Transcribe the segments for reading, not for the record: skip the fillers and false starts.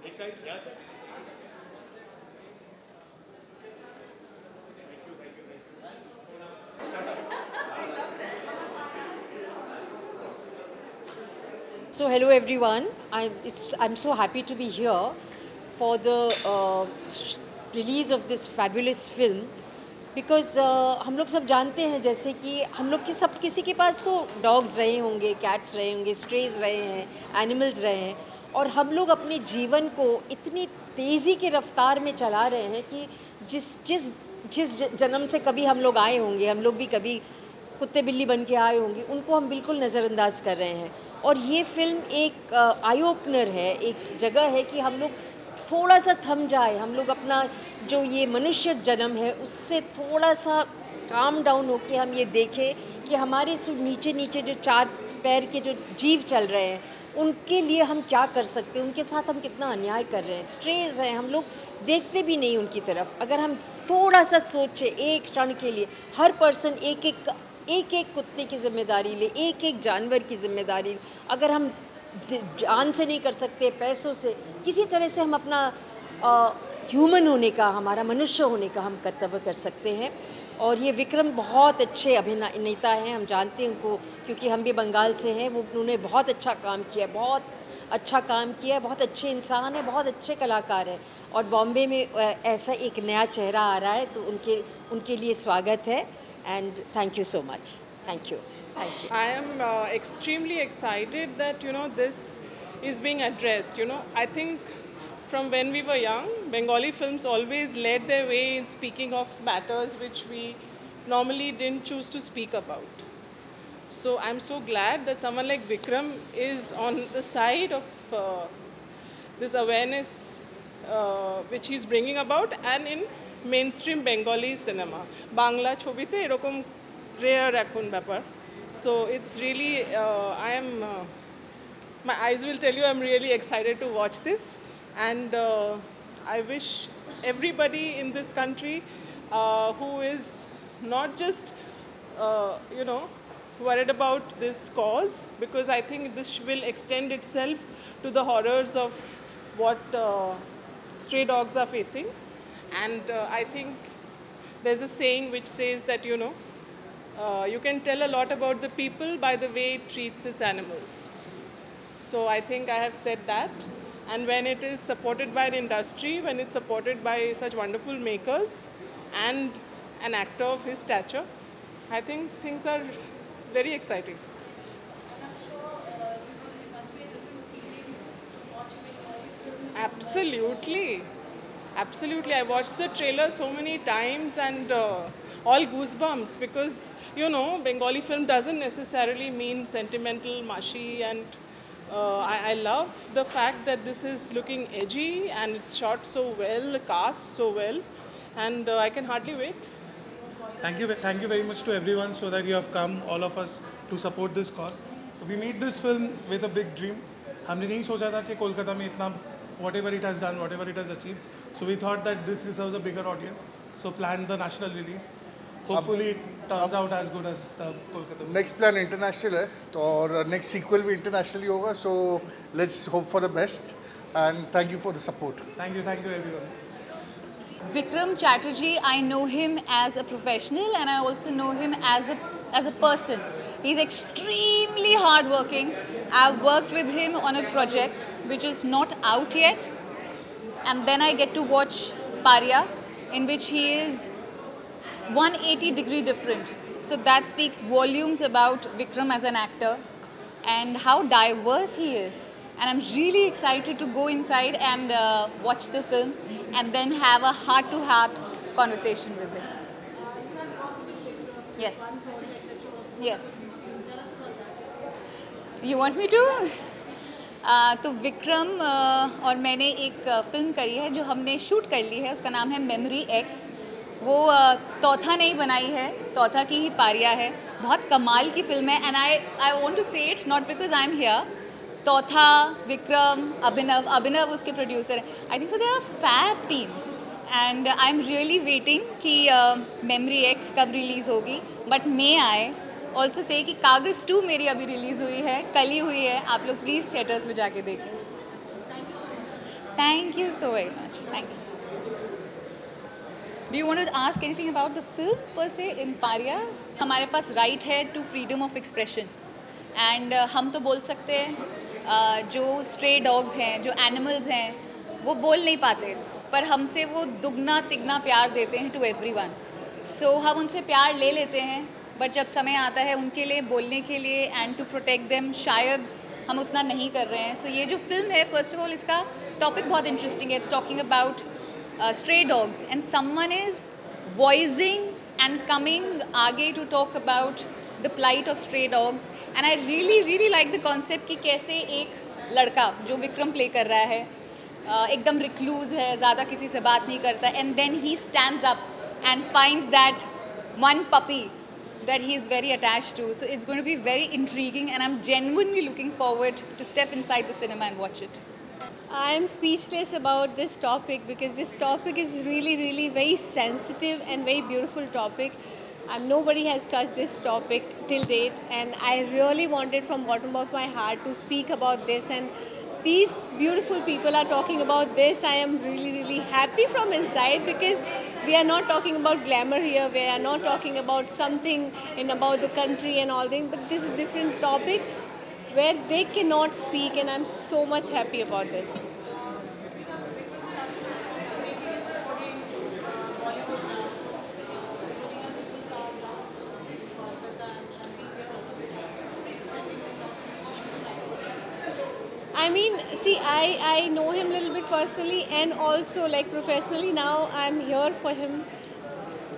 Excited? Yeah, sir. Thank you, thank you, thank you. So hello everyone. I'm so happy to be here for the release of this fabulous film because हम लोग सब जानते हैं जैसे कि हम लोग के सब किसी के पास तो डॉग्स रहे होंगे, कैट्स रहे होंगे, स्ट्रेज रहे हैं, एनिमल्स रहे हैं और हम लोग अपने जीवन को इतनी तेज़ी की रफ्तार में चला रहे हैं कि जिस जिस जिस जन्म से कभी हम लोग आए होंगे, हम लोग भी कभी कुत्ते बिल्ली बन के आए होंगे, उनको हम बिल्कुल नज़रअंदाज कर रहे हैं। और ये फ़िल्म एक आई ओपनर है, एक जगह है कि हम लोग थोड़ा सा थम जाए, हम लोग अपना जो ये मनुष्य जन्म है उससे थोड़ा सा काम डाउन होके हम ये देखें कि हमारे नीचे नीचे जो चार पैर के जो जीव चल रहे हैं उनके लिए हम क्या कर सकते हैं, उनके साथ हम कितना अन्याय कर रहे हैं। स्ट्रेज हैं, हम लोग देखते भी नहीं उनकी तरफ। अगर हम थोड़ा सा सोचें एक क्षण के लिए, हर पर्सन एक एक कुत्ते की ज़िम्मेदारी ले, एक एक जानवर की ज़िम्मेदारी। अगर हम जान से नहीं कर सकते, पैसों से, किसी तरह से हम अपना ह्यूमन होने का, हमारा मनुष्य होने का हम कर्तव्य कर सकते हैं। और ये विक्रम बहुत अच्छे अभिनेता हैं, हम जानते हैं उनको क्योंकि हम भी बंगाल से हैं। उन्होंने बहुत अच्छा काम किया है, बहुत अच्छा काम किया है, बहुत अच्छे इंसान हैं, बहुत अच्छे कलाकार हैं। और बॉम्बे में ऐसा एक नया चेहरा आ रहा है तो उनके उनके लिए स्वागत है। And thank you so much. Thank you, thank you. I am extremely excited that this is being addressed. I think from when we were young, Bengali films always led their way in speaking of matters which we normally didn't choose to speak about. So I'm so glad that someone like Vikram is on the side of this awareness which he's bringing about, and in mainstream Bengali cinema. Bangla ছবিতে এরকম rare এখন ব্যাপার. So it's really, my eyes will tell you I'm really excited to watch this, and I wish everybody in this country who is not just worried about this cause, because I think this will extend itself to the horrors of what stray dogs are facing. And I think there's a saying which says that you can tell a lot about the people by the way it treats its animals. So I think I have said that. And when it is supported by an industry, when it's supported by such wonderful makers and an actor of his stature, I think things are very exciting. Absolutely. Absolutely. I watched the trailer so many times, and all goosebumps, because, Bengali film doesn't necessarily mean sentimental, mushy, and I love the fact that this is looking edgy and it's shot so well, cast so well, and I can hardly wait. Thank you very much to everyone so that you have come, all of us, to support this cause. So we made this film with a big dream. हमने नहीं सोचा था कि कोलकाता में इतना whatever it has done, whatever it has achieved. So we thought that this deserves a bigger audience. So planned the national release. Hopefully it turns out as good as the Kolkata movie. Next plan international है तो और next sequel भी internationally होगा so let's hope for the best and thank you for the support Thank you everyone. Vikram Chatterjee, I know him as a professional and I also know him as a person. He's extremely hardworking. I've worked with him on a project which is not out yet, and then I get to watch Paria, in which he is 180-degree different. So that speaks volumes about Vikram as an actor and how diverse he is. And I'm really excited to go inside and watch the film and then have a heart-to-heart conversation with him. Yes. Yes. You want me to? तो विक्रम और मैंने एक film करी है जो हमने shoot कर ली है, उसका नाम है मेमोरी एक्स। वो तौथा नहीं बनाई है, तौथा की ही पारिया है। बहुत कमाल की फ़िल्म है, and I want to say it not because I am here. तौथा, विक्रम, अभिनव उसके प्रोड्यूसर हैं। I think so they are fab team, and I am really waiting कि मेमोरी एक्स कब रिलीज़ होगी। But may I also say कि कागज़ 2 मेरी अभी रिलीज़ हुई है, कल ही हुई है। आप लोग प्लीज़ थिएटर्स में जाके देखें। Thank you so very much. Thank you. Do you want to ask anything about the film per se in Paria? हमारे पास right है to freedom of expression and हम तो बोल सकते हैं जो stray dogs हैं, जो animals हैं, वो बोल नहीं पाते पर हमसे वो दुगना तिगना प्यार देते हैं to everyone. So हम उनसे प्यार ले लेते हैं बट जब समय आता है उनके लिए बोलने के लिए and to protect them शायद हम उतना नहीं कर रहे हैं. So ये जो film है first of all इसका topic बहुत interesting है. It's talking about stray dogs and someone is voicing and coming आगे to talk about the plight of stray dogs and I really like the concept कि कैसे एक लड़का जो विक्रम प्ले कर रहा है एकदम रिक्लूज है, ज़्यादा किसी से बात नहीं करता and then he stands up and finds that one puppy that he is very attached to. So it's going to be very intriguing and I'm genuinely looking forward to step inside the cinema and watch it. I am speechless about this topic because this topic is really very sensitive and very beautiful topic. Nobody has touched this topic till date and I really wanted from bottom of my heart to speak about this and these beautiful people are talking about this. I am really happy from inside because we are not talking about glamour here, we are not talking about something in about the country and all things, but this is a different topic where they cannot speak and I'm so much happy about this. I mean, see, I know him a little bit personally and also like professionally now I'm here for him.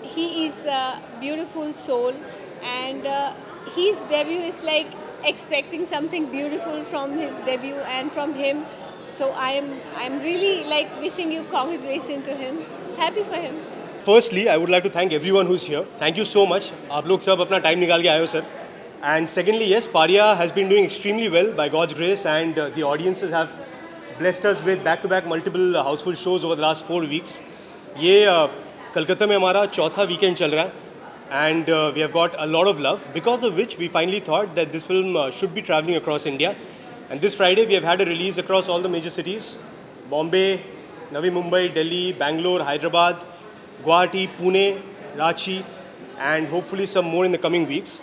He is a beautiful soul and his debut is like expecting something beautiful from his debut and from him. So I'm really like wishing you congratulations to him. Happy for him. Firstly, I would like to thank everyone who's here. Thank you so much. आप लोग सब अपना time निकाल के आए हो sir. And secondly, yes, Paria has been doing extremely well by God's grace and the audiences have blessed us with back-to-back multiple houseful shows over the last 4 weeks. ये कलकत्ता में हमारा चौथा weekend चल रहा है. And we have got a lot of love, because of which we finally thought that this film should be traveling across India. And this Friday we have had a release across all the major cities: Bombay, Navi Mumbai, Delhi, Bangalore, Hyderabad, Guwahati, Pune, Ranchi, and hopefully some more in the coming weeks.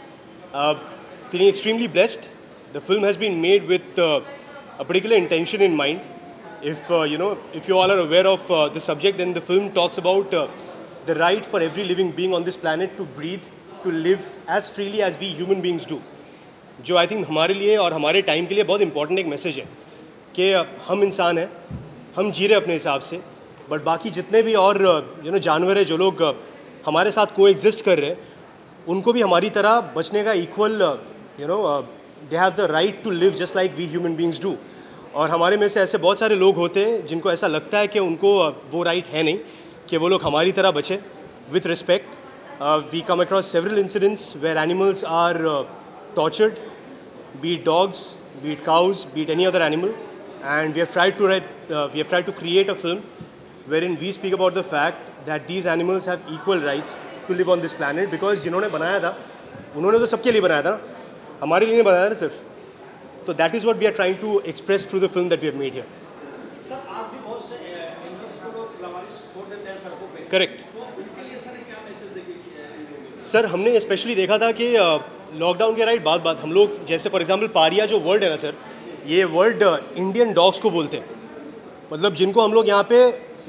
Feeling extremely blessed. The film has been made with a particular intention in mind. If you all are aware of the subject, then the film talks about the right for every living being on this planet to breathe, to live as freely as we human beings do. जो I think हमारे लिए और हमारे time के लिए बहुत important एक message है कि हम इंसान हैं, हम जी रहे अपने हिसाब से, बट बाकी जितने भी और जानवर हैं जो लोग हमारे साथ को एग्जिस्ट कर रहे हैं, उनको भी हमारी तरह बचने का equal they have the right to live just like we human beings do. और हमारे में से ऐसे बहुत सारे लोग होते हैं जिनको ऐसा लगता है कि उनको वो राइट है नहीं कि वो लोग हमारी तरह बचे. With respect, we come across several incidents where animals are tortured, be it dogs, be it cows, be it any other animal, and we have tried to create a film wherein we speak about the fact that these animals have equal rights to live on this planet, because जिन्होंने बनाया था उन्होंने तो सबके लिए बनाया था ना, हमारे लिए नहीं बनाया ना सिर्फ. तो that is what we are trying to express through the film that we have made here. Correct. Sir हमने स्पेशली देखा था कि लॉकडाउन के राइट बाद हम लोग जैसे फॉर एग्जांपल पारिया जो वर्ड है ना सर, ये वर्ड इंडियन डॉग्स को बोलते हैं. मतलब जिनको हम लोग यहाँ पे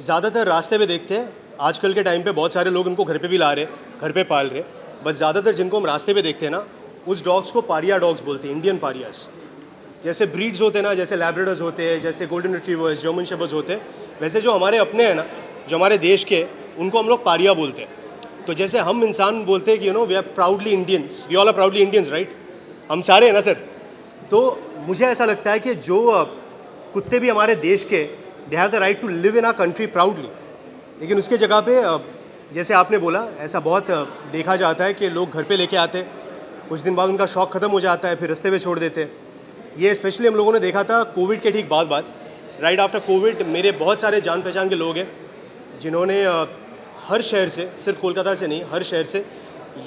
ज़्यादातर रास्ते पे देखते हैं. आजकल के टाइम पे बहुत सारे लोग उनको घर पे भी ला रहे, घर पे पाल रहे, बस ज़्यादातर जिनको हम रास्ते पे देखते हैं ना, उस डॉग्स को पारिया डॉग्स बोलते हैं, इंडियन पारियास. जैसे ब्रीड्स होते हैं ना, जैसे लैब्राडोर्स होते हैं, जैसे गोल्डन रिट्रीवर्स, जर्मन शेपर्ड्स होते हैं, वैसे जो हमारे अपने हैं ना, जो हमारे देश के, उनको हम लोग पारिया बोलते हैं. तो जैसे हम इंसान बोलते हैं कि we are proudly Indians, we all are proudly Indians, right? हम सारे हैं ना सर. तो मुझे ऐसा लगता है कि जो कुत्ते भी हमारे देश के, they have the right to live in our country proudly. लेकिन उसके जगह पे जैसे आपने बोला, ऐसा बहुत देखा जाता है कि लोग घर पे लेके आते, कुछ दिन बाद उनका शौक़ ख़त्म हो जाता है, फिर रास्ते पे छोड़ देते. ये स्पेशली हम लोगों ने देखा था कोविड के ठीक बाद राइट आफ्टर कोविड. मेरे बहुत सारे जान पहचान के लोग हैं जिन्होंने हर शहर से, सिर्फ कोलकाता से नहीं, हर शहर से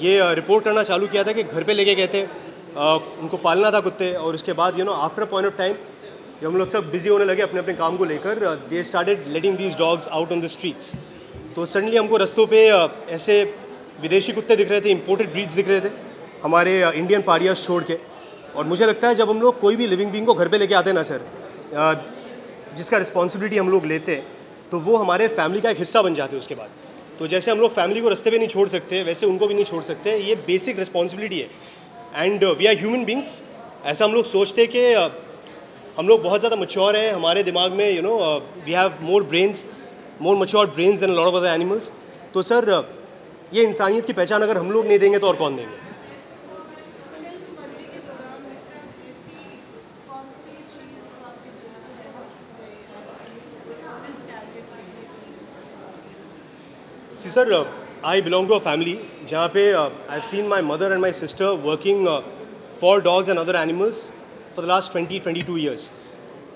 ये रिपोर्ट करना चालू किया था कि घर पे लेके गए थे, उनको पालना था कुत्ते, और उसके बाद आफ्टर पॉइंट ऑफ टाइम जब हम लोग सब बिजी होने लगे अपने अपने काम को लेकर, they started letting these dogs out on the streets. तो सडनली हमको रस्तों पे ऐसे विदेशी कुत्ते दिख रहे थे, इंपोर्टेड ब्रीड्स दिख रहे थे हमारे इंडियन पारियास छोड़ के। और मुझे लगता है जब हम लोग कोई भी लिविंग बीइंग को घर पे लेके आते हैं ना सर, जिसका रिस्पॉन्सिबिलिटी हम लोग लेते हैं, तो वो हमारे फैमिली का एक हिस्सा बन जाते हैं उसके बाद। तो जैसे हम लोग फैमिली को रास्ते पे नहीं छोड़ सकते, वैसे उनको भी नहीं छोड़ सकते। ये बेसिक रिस्पॉन्सिबिलिटी है and we are human beings. ऐसा हम लोग सोचते कि हम लोग बहुत ज़्यादा मच्योर हैं, हमारे दिमाग में you know we have more mature brains than lot of other animals. तो सर ये इंसानियत की पहचान अगर हम लोग नहीं देंगे तो और कौन देंगे? See sir, I belong to a family जहाँ पे I've seen my mother and my sister working for dogs and other animals for the last 20-22 years.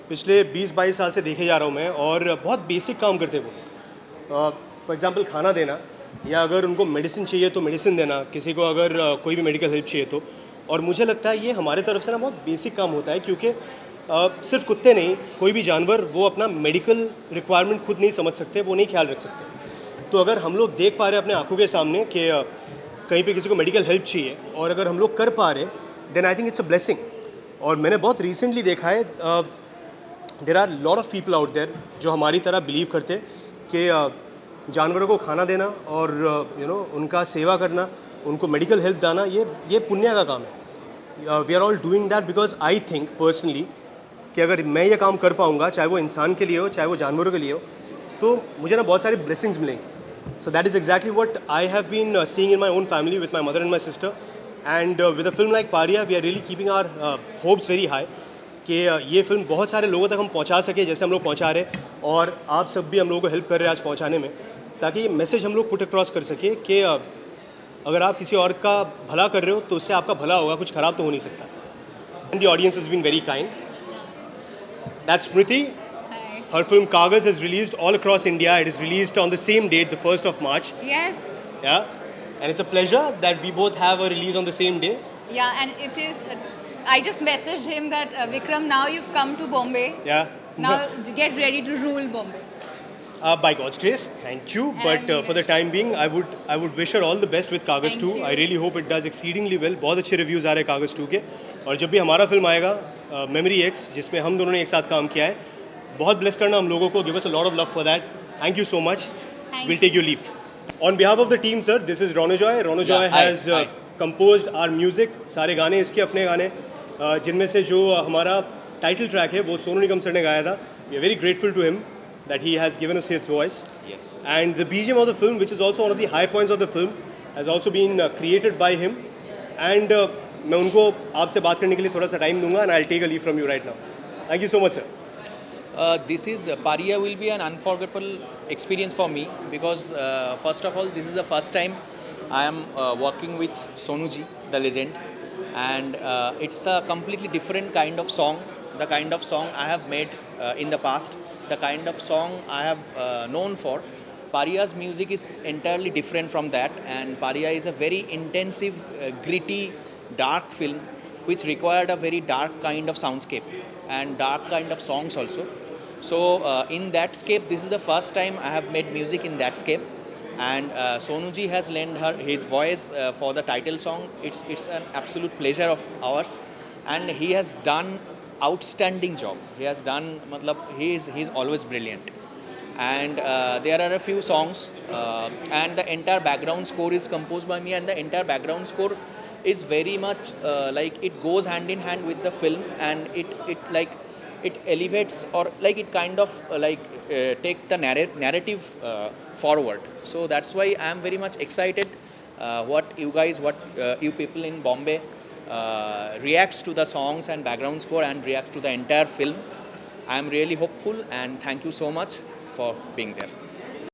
पिछले 20-22 साल से देखे जा रहा हूँ मैं, और बहुत बेसिक काम करते हैं वो। फॉर एग्जांपल खाना देना, या अगर उनको मेडिसिन चाहिए तो मेडिसिन देना, किसी को अगर कोई भी मेडिकल हेल्प चाहिए तो। और मुझे लगता है ये हमारे तरफ से ना बहुत बेसिक काम होता है, क्योंकि सिर्फ कुत्ते नहीं, कोई भी जानवर वो अपना मेडिकल रिक्वायरमेंट खुद नहीं समझ सकते, वो नहीं ख्याल रख सकते। तो अगर हम लोग देख पा रहे हैं अपने आंखों के सामने कि कहीं पे किसी को मेडिकल हेल्प चाहिए, और अगर हम लोग कर पा रहे, then I think it's a blessing. और मैंने बहुत रिसेंटली देखा है, there are lot of people out there जो हमारी तरह बिलीव करते कि जानवरों को खाना देना और यू नो उनका सेवा करना, उनको मेडिकल हेल्प देना, ये पुण्य का काम है। We are all doing that because I think personally कि अगर मैं ये काम कर पाऊँगा, चाहे वो इंसान के लिए हो चाहे वो जानवरों के लिए हो, तो मुझे ना बहुत सारे ब्लेसिंग्स मिलेंगे। So that is exactly what I have been seeing in my own family with my mother and my sister. And with a film like Pariya, we are really keeping our hopes very high कि ये film बहुत सारे लोगों तक हम पहुंचा सके, जैसे हम लोग पहुंचा रहे, और आप सब भी हम लोगों को हेल्प कर रहे हैं आज पहुंचाने में, ताकि ये मैसेज हम लोग पुट अक्रॉस कर सके कि अगर आप किसी और का भला कर रहे हो तो उससे आपका भला होगा, कुछ ख़राब तो हो नहीं सकता। And the audience has been very kind. That's Smriti. Her film Kagaz is released all across India. It is released on the same date, the 1st of March. Yes. Yeah. And it's a pleasure that we both have a release on the same day. Yeah, and it is. I just messaged him that Vikram, now you've come to Bombay. Yeah. Now get ready to rule Bombay. By God's grace, thank you. But for the time being, I would wish her all the best with Kagaz 2. I really hope it does exceedingly well. बहुत अच्छे reviews आ रहे हैं Kagaz 2 के। और जब भी हमारा film आएगा Memory X, जिसमें हम दोनों ने एक साथ काम किया है, बहुत ब्लेस करना हम लोगों को। Give us a lot of love for that. Thank you so much. Will take your leave on behalf of the team sir. This is Ronojoy. Ronojoy has composed our music. सारे गाने इसके अपने गाने, जिनमें से जो हमारा टाइटल ट्रैक है वो सोनू निगम सर ने गाया था। We are very grateful to him that he has given us his voice. Yes. And the BGM of the film, which is also one of the high points of the film, has also been created by him. And मैं उनको आपसे बात करने के लिए थोड़ा सा time दूंगा, and I'll take a leave from you right now. Thank you so much, sir. This is Pariya will be an unforgettable experience for me because first of all, this is the first time I am working with Sonu ji, the legend, and it's a completely different kind of song. The kind of song I have made in the past, the kind of song I have known for. Pariya's music is entirely different from that, and Pariya is a very intensive, gritty, dark film which required a very dark kind of soundscape and dark kind of songs also. So in that scape, this is the first time I have made music in that scape, and Sonu ji has lent his voice for the title song. It's an absolute pleasure of ours, and he has done outstanding job. He has done, matlab, he is always brilliant. And there are a few songs, and the entire background score is composed by me, and the entire background score is very much like it goes hand in hand with the film, and it elevates, or like it kind of take the narrative forward. So that's why I am very much excited what you people in Bombay reacts to the songs and background score and reacts to the entire film. I am really hopeful, and thank you so much for being there.